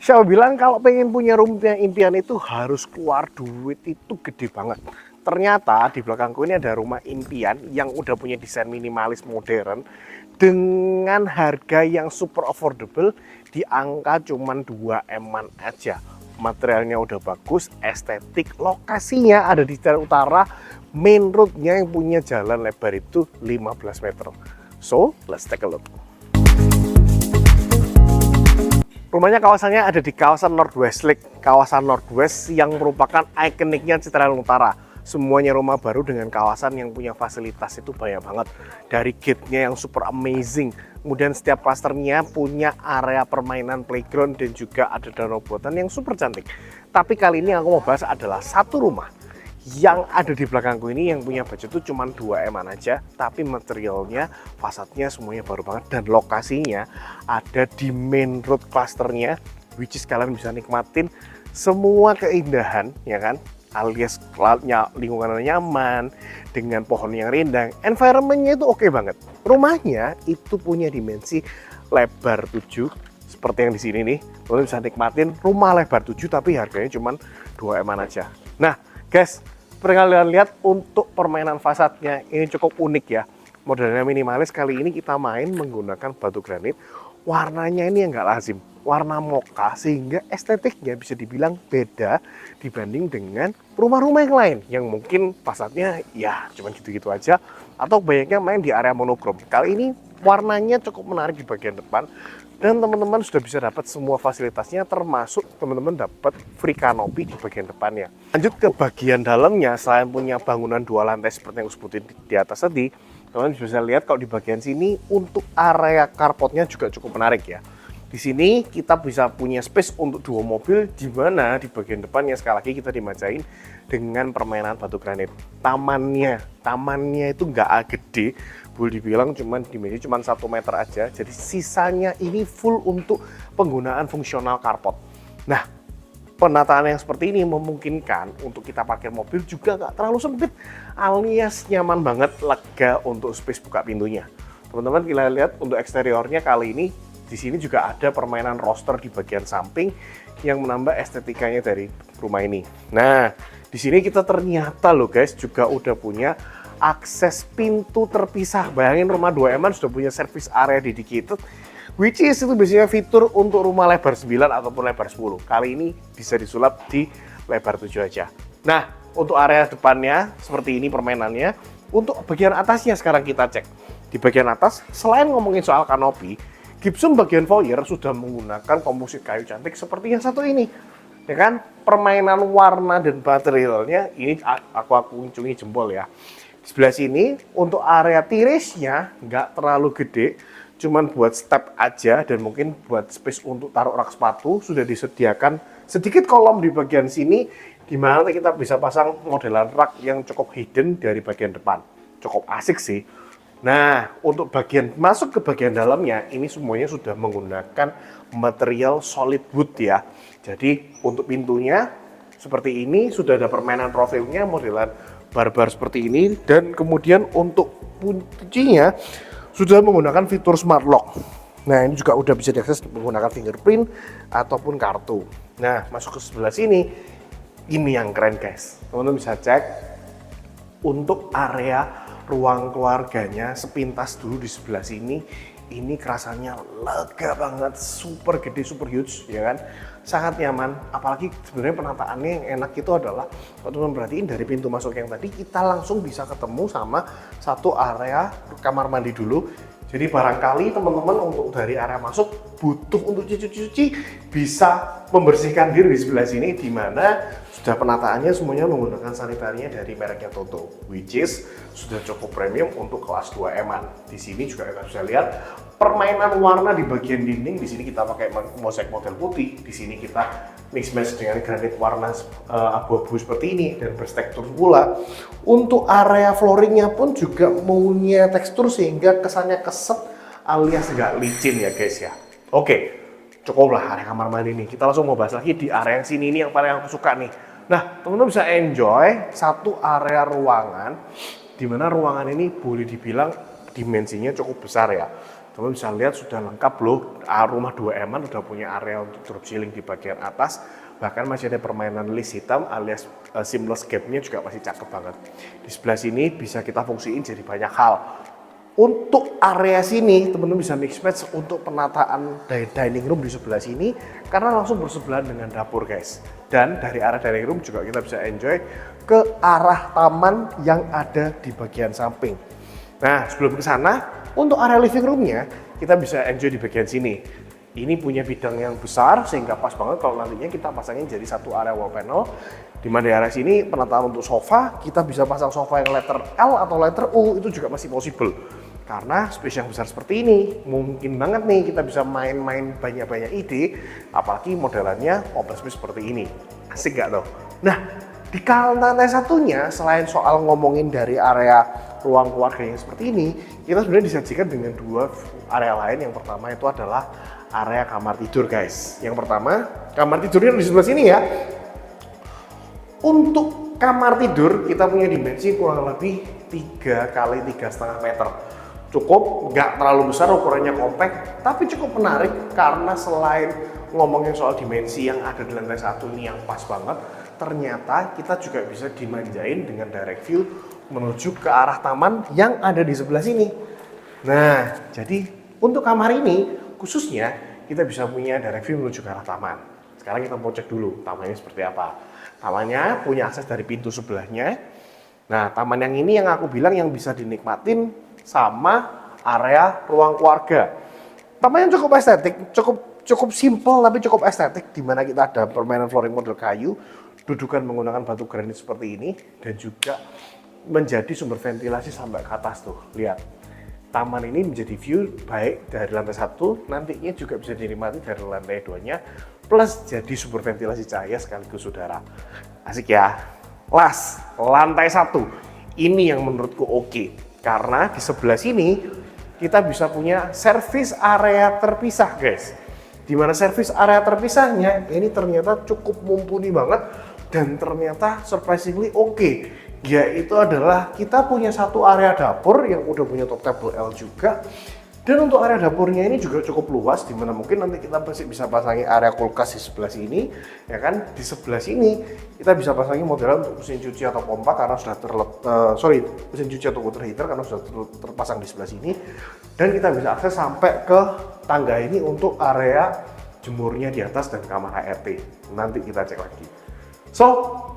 Siapa bilang kalau pengen punya rumah impian itu harus keluar duit itu gede banget. Ternyata di belakangku ini ada rumah impian yang udah punya desain minimalis modern dengan harga yang super affordable di angka cuman 2 M-an aja. Materialnya udah bagus, estetik, lokasinya ada di Jalan Utara, main roadnya yang punya jalan lebar itu 15 meter. So, let's take a look. Rumahnya kawasannya ada di kawasan Northwest Lake, kawasan Northwest yang merupakan ikoniknya Citraland Utara. Semuanya rumah baru dengan kawasan yang punya fasilitas itu banyak banget. Dari gate-nya yang super amazing, kemudian setiap klasternya punya area permainan playground dan juga ada danau buatan yang super cantik. Tapi kali ini aku mau bahas adalah satu rumah yang ada di belakangku ini yang punya budget itu cuma 2 M-an aja, tapi materialnya, fasadnya semuanya baru banget dan lokasinya ada di main road clusternya, which is kalian bisa nikmatin semua keindahan, ya kan? Alias lingkungannya nyaman, dengan pohon yang rindang, environmentnya itu oke banget. Rumahnya itu punya dimensi lebar 7, seperti yang di sini nih. Kalian bisa nikmatin rumah lebar 7 tapi harganya cuma 2 M-an aja. Nah, guys, kalian lihat untuk permainan fasadnya ini cukup unik ya. Modelnya minimalis, kali ini kita main menggunakan batu granit. Warnanya ini yang nggak lazim, warna mocha, sehingga estetiknya bisa dibilang beda dibanding dengan rumah-rumah yang lain yang mungkin fasadnya ya cuma gitu-gitu aja atau banyaknya main di area monokrom. Kali ini warnanya cukup menarik di bagian depan dan teman-teman sudah bisa dapat semua fasilitasnya, termasuk teman-teman dapat free kanopi di bagian depannya. Lanjut ke bagian dalamnya, selain punya bangunan 2 lantai seperti yang aku sebutin di atas tadi, teman-teman bisa lihat kalau di bagian sini untuk area carportnya juga cukup menarik ya. Di sini kita bisa punya space untuk 2 mobil, di mana di bagian depannya sekali lagi kita dimajain dengan permainan batu granit. Tamannya itu nggak gede, boleh dibilang dimensi cuma 1 meter aja. Jadi sisanya ini full untuk penggunaan fungsional carport. Nah, penataan yang seperti ini memungkinkan untuk kita parkir mobil juga nggak terlalu sempit, alias nyaman banget, lega untuk space buka pintunya. Teman-teman kita lihat untuk eksteriornya kali ini. Di sini juga ada permainan roster di bagian samping yang menambah estetikanya dari rumah ini. Nah, di sini kita ternyata loh guys juga udah punya akses pintu terpisah. Bayangin rumah 2 M-an sudah punya service area dedicated, which is itu biasanya fitur untuk rumah lebar 9 ataupun lebar 10. Kali ini bisa disulap di lebar 7 aja. Nah, untuk area depannya seperti ini permainannya. Untuk bagian atasnya sekarang kita cek. Di bagian atas, selain ngomongin soal kanopi, gypsum bagian foyer sudah menggunakan komposit kayu cantik seperti yang satu ini, ya kan? Permainan warna dan materialnya ini aku acungi jempol ya. Di sebelah sini untuk area tirisnya nggak terlalu gede, cuman buat step aja dan mungkin buat space untuk taruh rak sepatu. Sudah disediakan sedikit kolom di bagian sini, di mana kita bisa pasang modelan rak yang cukup hidden dari bagian depan. Cukup asik sih. Nah, untuk bagian masuk ke bagian dalamnya, ini semuanya sudah menggunakan material solid wood ya. Jadi untuk pintunya seperti ini, sudah ada permainan profilnya, modelan barbar seperti ini, dan kemudian untuk kuncinya sudah menggunakan fitur smart lock. Nah, ini juga udah bisa diakses menggunakan fingerprint ataupun kartu. Nah, masuk ke sebelah sini, ini yang keren guys. Teman-teman bisa cek untuk area ruang keluarganya sepintas dulu di sebelah sini. Ini kerasanya lega banget, super gede, super huge, ya kan? Sangat nyaman. Apalagi sebenarnya penataannya yang enak itu adalah kalau teman perhatiin dari pintu masuk yang tadi kita langsung bisa ketemu sama satu area kamar mandi dulu. Jadi barangkali teman-teman untuk dari area masuk butuh untuk cuci-cuci bisa membersihkan diri di sebelah sini, di mana sudah penataannya semuanya menggunakan sanitarinya dari mereknya Toto, which is sudah cukup premium untuk kelas 2 M-an. Di sini juga kita bisa lihat permainan warna di bagian dinding. Di sini kita pakai mosaik model putih, di sini kita mix match dengan granit warna abu-abu seperti ini dan bertekstur pula. Untuk area flooringnya pun juga punya tekstur sehingga kesannya keset alias nggak licin ya guys ya. Oke, cukuplah area kamar mandi ini. Kita langsung mau bahas lagi di area yang sini, ini yang paling aku suka nih. Nah, teman-teman bisa enjoy satu area ruangan, di mana ruangan ini boleh dibilang dimensinya cukup besar ya. Teman bisa lihat sudah lengkap loh, rumah 2M-an udah punya area untuk drop ceiling di bagian atas. Bahkan masih ada permainan list hitam alias seamless gap-nya juga masih cakep banget. Di sebelah sini bisa kita fungsiin jadi banyak hal. Untuk area sini, teman-teman bisa mix match untuk penataan dining room di sebelah sini karena langsung bersebelahan dengan dapur guys. Dan dari arah dining room juga kita bisa enjoy ke arah taman yang ada di bagian samping. Nah, sebelum ke sana, untuk area living room-nya kita bisa enjoy di bagian sini. Ini punya bidang yang besar sehingga pas banget kalau nantinya kita pasangin jadi satu area wall panel. Di mana di area sini penataan untuk sofa, kita bisa pasang sofa yang letter L atau letter U, itu juga masih possible. Karena space yang besar seperti ini, mungkin banget nih kita bisa main-main banyak-banyak ide, apalagi modelannya open space seperti ini. Asik gak tuh? Nah, di lantai satunya, selain soal ngomongin dari area ruang keluarga yang seperti ini, kita sebenarnya disajikan dengan dua area lain. Yang pertama itu adalah area kamar tidur guys. Yang pertama, kamar tidurnya di sebelah sini ya. Untuk kamar tidur kita punya dimensi kurang lebih 3 kali 3,5 meter. Cukup, nggak terlalu besar, ukurannya compact, tapi cukup menarik karena selain ngomongin soal dimensi yang ada di lantai satu ini yang pas banget, ternyata kita juga bisa dimanjain dengan direct view menuju ke arah taman yang ada di sebelah sini. Nah, jadi untuk kamar ini khususnya kita bisa punya direct view menuju ke arah taman. Sekarang kita mau cek dulu tamannya seperti apa. Tamannya punya akses dari pintu sebelahnya. Nah, taman yang ini yang aku bilang yang bisa dinikmatin sama area ruang keluarga. Tamannya cukup estetik, cukup simple tapi cukup estetik, di mana kita ada permainan flooring model kayu, dudukan menggunakan batu granit seperti ini, dan juga menjadi sumber ventilasi sampai ke atas tuh. Lihat. Taman ini menjadi view baik dari lantai 1, nantinya juga bisa dinikmati dari lantai 2-nya, plus jadi sumber ventilasi cahaya sekaligus udara. Asik ya. Lantai 1. Ini yang menurutku oke, karena di sebelah sini kita bisa punya service area terpisah guys. Dimana service area terpisahnya ini ternyata cukup mumpuni banget dan ternyata surprisingly oke. Yaitu adalah kita punya satu area dapur yang udah punya top table L juga, dan untuk area dapurnya ini juga cukup luas, dimana mungkin nanti kita pasti bisa pasangi area kulkas di sebelah sini, ya kan? Di sebelah sini kita bisa pasangi modelan untuk mesin cuci atau pompa karena sudah mesin cuci atau water heater karena sudah terpasang di sebelah sini, dan kita bisa akses sampai ke tangga ini untuk area jemurnya di atas dan kamar HRT. Nanti kita cek lagi. So,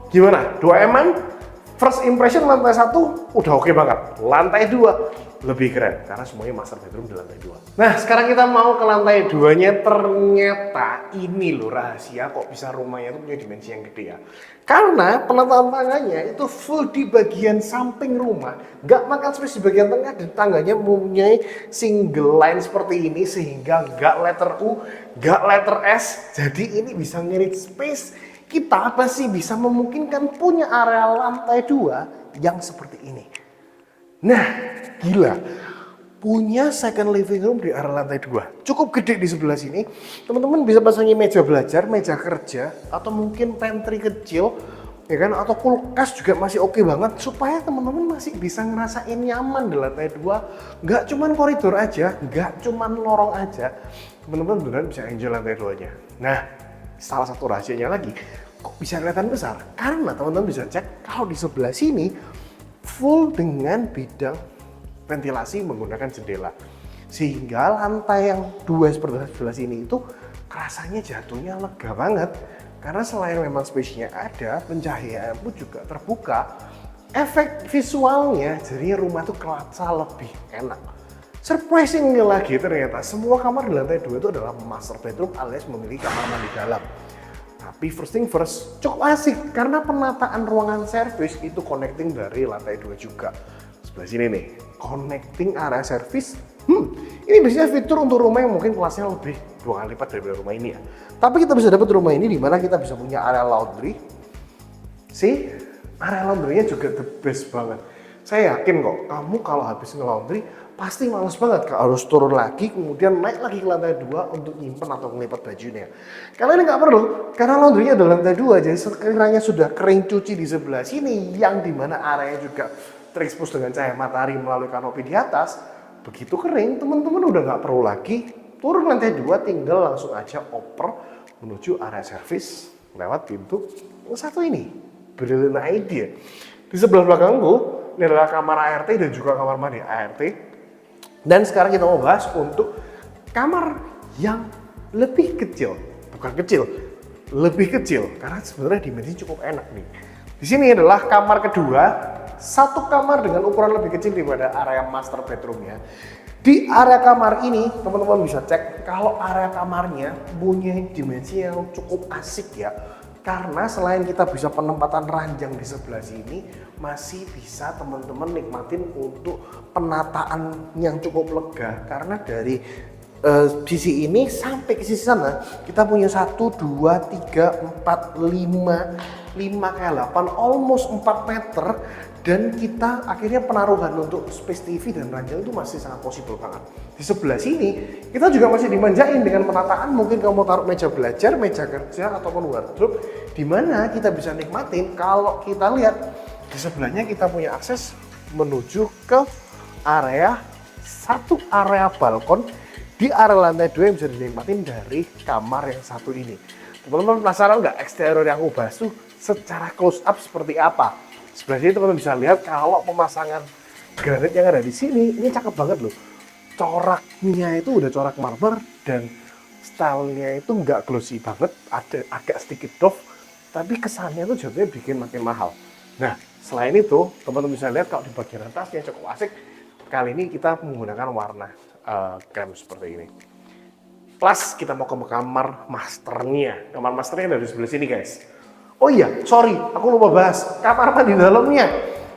gimana? 2M-an? First impression lantai 1 udah oke banget. Lantai 2 lebih keren karena semuanya master bedroom di lantai 2. Nah, sekarang kita mau ke lantai 2-nya. Ternyata ini loh rahasia kok bisa rumahnya itu punya dimensi yang gede ya. Karena penataan tangganya itu full di bagian samping rumah. Nggak makan space di bagian tengah, dan tangganya mempunyai single line seperti ini sehingga nggak letter U, nggak letter S. Jadi ini bisa ngirit space. Kita pasti bisa memungkinkan punya area lantai 2 yang seperti ini. Nah, gila. Punya second living room di area lantai 2. Cukup gede di sebelah sini. Teman-teman bisa pasangin meja belajar, meja kerja, atau mungkin pantry kecil, ya kan? Atau kulkas juga masih oke banget, supaya teman-teman masih bisa ngerasain nyaman di lantai 2. Nggak cuman koridor aja, nggak cuman lorong aja. Teman-teman beneran bisa enjoy lantai 2-nya. Nah, salah satu rahasianya lagi, kok bisa kelihatan besar? Karena teman-teman bisa cek kalau di sebelah sini full dengan bidang ventilasi menggunakan jendela. Sehingga lantai yang 2 seperti sebelah sini itu rasanya jatuhnya lega banget. Karena selain memang space-nya ada, pencahayaan pun juga terbuka. Efek visualnya jadinya rumah tuh kerasa lebih enak. Surprisingly lagi ternyata semua kamar di lantai 2 itu adalah master bedroom alias memiliki kamar mandi dalam. Tapi first thing first, cukup asik karena penataan ruangan service itu connecting dari lantai 2 juga. Sebelah sini nih, connecting area service. Ini biasanya fitur untuk rumah yang mungkin kelasnya lebih 2 kali lipat daripada rumah ini ya. Tapi kita bisa dapat rumah ini di mana kita bisa punya area laundry. Area laundry-nya juga the best banget. Saya yakin kok, kamu kalau habis nge-laundry pasti males banget harus turun lagi, kemudian naik lagi ke lantai 2 untuk nyimpen atau ngelipat bajunya. Kalian nggak perlu, karena laundrynya ada lantai 2, jadi sekiranya sudah kering cuci di sebelah sini, yang dimana areanya juga terekspos dengan cahaya matahari melalui kanopi di atas, begitu kering, teman-teman udah nggak perlu lagi turun lantai 2, tinggal langsung aja oper menuju area servis lewat pintu satu ini. Brilliant idea. Di sebelah belakangku, ini adalah kamar ART dan juga kamar mandi ART. Dan sekarang kita mau bahas untuk kamar yang lebih kecil. Bukan kecil, lebih kecil. Karena sebenarnya dimensi cukup enak nih. Di sini adalah kamar kedua, satu kamar dengan ukuran lebih kecil daripada area master bedroomnya. Di area kamar ini, teman-teman bisa cek kalau area kamarnya punya dimensi yang cukup asik ya. Karena selain kita bisa penempatan ranjang di sebelah sini, masih bisa teman-teman nikmatin untuk penataan yang cukup lega. Karena dari sisi ini sampai ke sisi sana kita punya 1, 2, 3, 4, 5 kayak 8, almost 4 meter, dan kita akhirnya penaruhan untuk space TV dan ranjang itu masih sangat possible banget. Di sebelah sini kita juga masih dimanjain dengan penataan, mungkin kamu taruh meja belajar, meja kerja, ataupun wardrobe, di mana kita bisa nikmatin. Kalau kita lihat di sebelahnya kita punya akses menuju ke area balkon di area lantai 2 yang bisa dinikmatin dari kamar yang satu ini. Teman-teman penasaran nggak eksterior yang aku bahas tuh secara close up seperti apa? Sebelah sini teman-teman bisa lihat kalau pemasangan granit yang ada di sini, ini cakep banget loh. Coraknya itu udah corak marmer dan stylenya itu nggak glossy banget, ada agak sedikit doff, tapi kesannya tuh jatuhnya bikin makin mahal. Nah, selain itu teman-teman bisa lihat kalau di bagian atasnya cukup asik. Kali ini kita menggunakan warna krem seperti ini. Plus kita mau ke kamar masternya. Kamar masternya dari sebelah sini guys. Oh iya, sorry, aku lupa bahas kamar mandi dalamnya.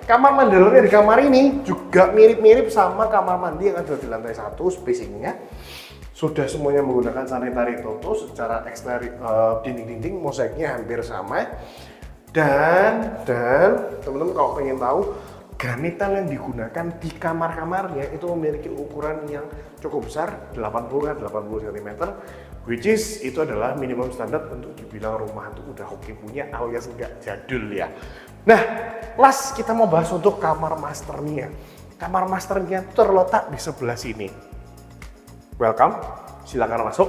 Kamar mandi dalamnya di kamar ini juga mirip-mirip sama kamar mandi yang ada di lantai 1, spacingnya. Sudah semuanya menggunakan sanitary toto, secara eksterior dinding-dinding mosaiknya hampir sama. Dan teman-teman kalau pengen tahu, granital yang digunakan di kamar-kamarnya itu memiliki ukuran yang cukup besar, 80 cm, which is itu adalah minimum standar untuk dibilang rumah itu udah oke punya alias enggak jadul ya. Nah, last kita mau bahas untuk kamar masternya. Kamar masternya terletak di sebelah sini. Welcome, silakan masuk.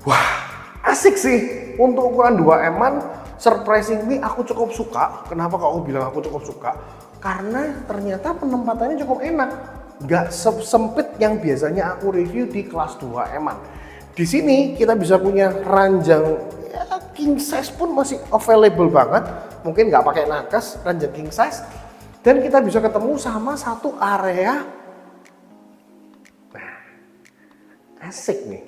Wah, asik sih untuk ukuran 2M-an. Surprisingly aku cukup suka. Kenapa kok aku bilang aku cukup suka? Karena ternyata penempatannya cukup enak. Nggak sempit yang biasanya aku review di kelas 2M-an. Di sini kita bisa punya ranjang ya, king size pun masih available banget. Mungkin nggak pakai nakas, ranjang king size. Dan kita bisa ketemu sama satu area. Nah, asik nih.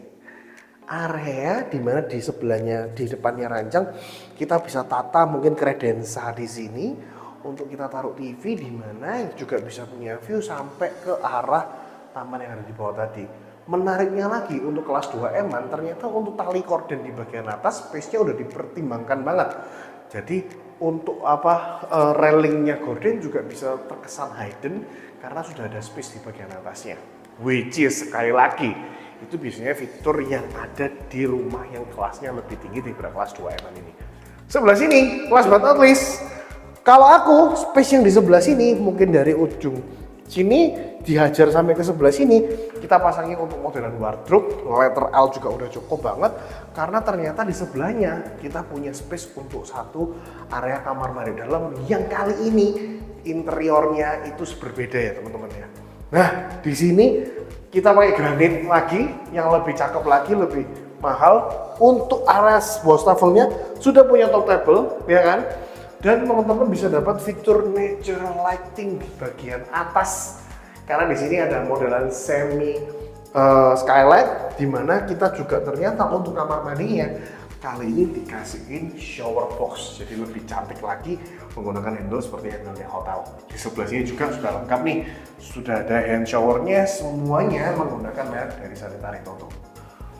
Area di mana di sebelahnya, di depannya ranjang, kita bisa tata mungkin kredensa di sini untuk kita taruh TV, di mana juga bisa punya view sampai ke arah taman yang ada di bawah tadi. Menariknya lagi untuk kelas 2M-an, ternyata untuk tali korden di bagian atas space-nya udah dipertimbangkan banget. Jadi untuk railingnya gorden juga bisa terkesan hidden karena sudah ada space di bagian atasnya. Which is sekali lagi itu biasanya fitur yang ada di rumah yang kelasnya lebih tinggi daripada kelas 2M ini. Sebelah sini, last but not least, kalau aku space yang di sebelah sini mungkin dari ujung sini dihajar sampai ke sebelah sini, kita pasangin untuk modelan wardrobe, letter L juga udah cukup banget karena ternyata di sebelahnya kita punya space untuk satu area kamar mandi dalam yang kali ini interiornya itu berbeda ya teman-teman ya. Nah, di sini kita pakai granit lagi yang lebih cakep lagi, lebih mahal. Untuk area wastafelnya sudah punya top table, ya kan? Dan teman-teman bisa dapat fitur natural lighting di bagian atas. Karena di sini ada modelan semi skylight, di mana kita juga ternyata untuk kamar mandinya kali ini dikasihin shower box, jadi lebih cantik lagi menggunakan handle seperti handle hotel. Di sebelah sini juga sudah lengkap nih, sudah ada hand showernya, semuanya menggunakan merek dari Sanitary Toto.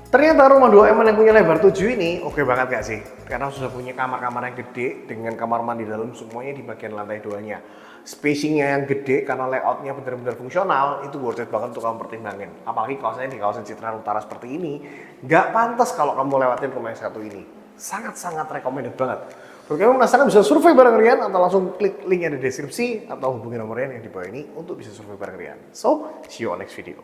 Ternyata rumah 2M yang punya lebar 7 ini oke banget gak sih? Karena sudah punya kamar-kamar yang gede dengan kamar mandi dalam semuanya di bagian lantai 2-nya. Spacingnya yang gede karena layoutnya benar-benar fungsional, itu worth it banget untuk kamu pertimbangin. Apalagi kawasannya di kawasan Citraland Utara seperti ini, nggak pantas kalau kamu lewatin rumah yang satu ini. Sangat-sangat recommended banget. Kalau kalian penasaran bisa survei bareng Rian atau langsung klik link yang ada di deskripsi atau hubungi nomor Rian yang di bawah ini untuk bisa survei bareng Rian. So, see you on next video.